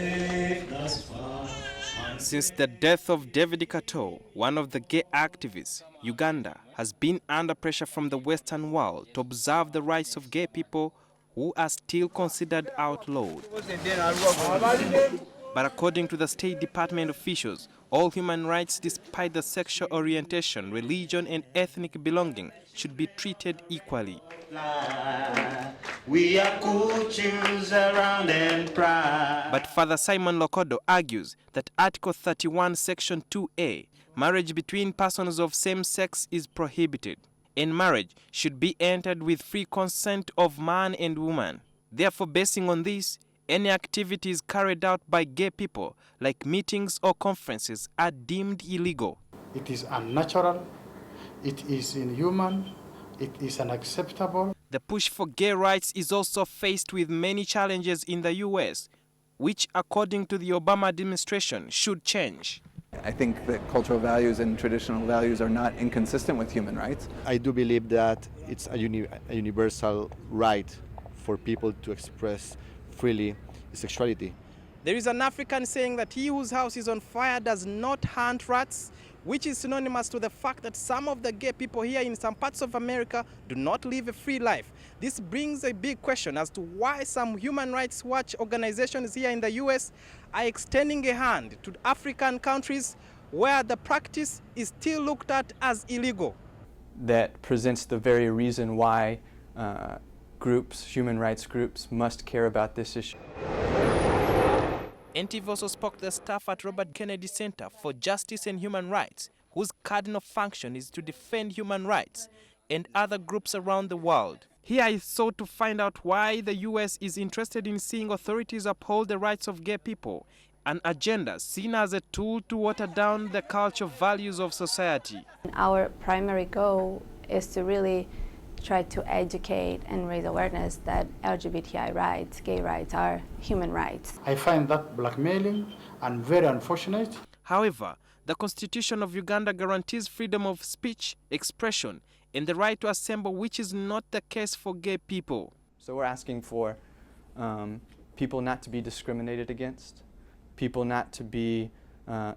safe thus far. Since the death of David Kato, one of the gay activists, Uganda has been under pressure from the Western world to observe the rights of gay people who are still considered outlawed. But according to the State Department officials, all human rights, despite the sexual orientation, religion and ethnic belonging, should be treated equally. We are coaches around and proud. But Father Simon Lokodo argues that Article 31, Section 2A, marriage between persons of same sex is prohibited, and marriage should be entered with free consent of man and woman. Therefore, basing on this, any activities carried out by gay people, like meetings or conferences, are deemed illegal. It is unnatural, it is inhuman, it is unacceptable. The push for gay rights is also faced with many challenges in the US, which, according to the Obama administration, should change. I think that cultural values and traditional values are not inconsistent with human rights. I do believe that it's a universal right for people to express freely sexuality. There is an African saying that he whose house is on fire does not hunt rats, which is synonymous to the fact that some of the gay people here in some parts of America do not live a free life. This brings a big question as to why some human rights watch organizations here in the US are extending a hand to African countries where the practice is still looked at as illegal. That presents the very reason why human rights groups must care about this issue. NTV also spoke to the staff at Robert Kennedy Center for Justice and Human Rights, whose cardinal function is to defend human rights, and other groups around the world. Here I sought to find out why the US is interested in seeing authorities uphold the rights of gay people, an agenda seen as a tool to water down the cultural values of society. Our primary goal is to really try to educate and raise awareness that LGBTI rights, gay rights, are human rights. I find that blackmailing and very unfortunate. However, the Constitution of Uganda guarantees freedom of speech, expression, and the right to assemble, which is not the case for gay people. So we're asking for people not to be discriminated against, people not to be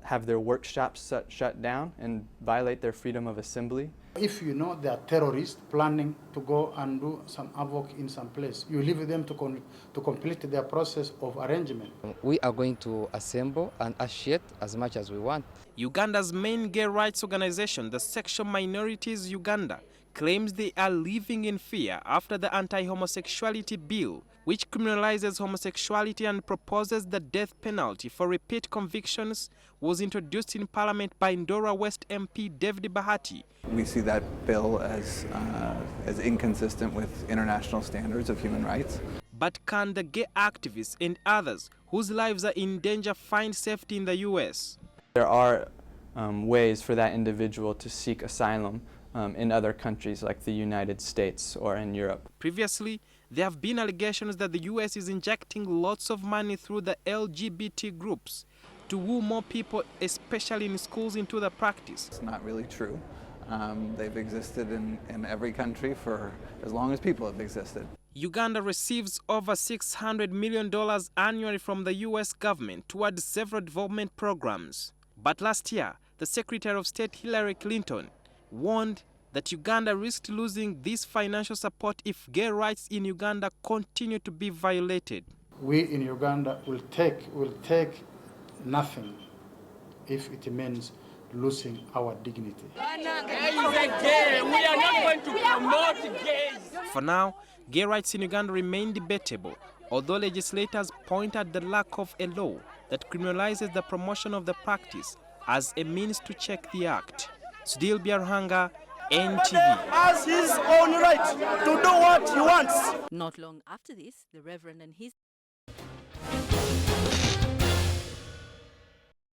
have their workshops shut down and violate their freedom of assembly. If you know they are terrorists planning to go and do some havoc in some place, you leave them to complete their process of arrangement. We are going to assemble and associate as much as we want. Uganda's main gay rights organization, the Sexual Minorities Uganda, claims they are living in fear after the anti-homosexuality bill, which criminalizes homosexuality and proposes the death penalty for repeat convictions, was introduced in Parliament by Ndora West MP David Bahati. We see that bill as inconsistent with international standards of human rights. But can the gay activists and others whose lives are in danger find safety in the US? There are ways for that individual to seek asylum in other countries like the United States or in Europe. Previously, there have been allegations that the US is injecting lots of money through the LGBT groups to woo more people, especially in schools, into the practice. It's not really true. They've existed in every country for as long as people have existed. Uganda receives over $600 million annually from the US government towards several development programs. But last year, the Secretary of State Hillary Clinton warned that Uganda risked losing this financial support if gay rights in Uganda continue to be violated. We in Uganda will take nothing if it means losing our dignity. We are not going to promote gays. For now, gay rights in Uganda remain debatable, although legislators point at the lack of a law that criminalizes the promotion of the practice as a means to check the act. Sudil Biaruhanga, NTV. As his own right to do what he wants. Not long after this, the Reverend and his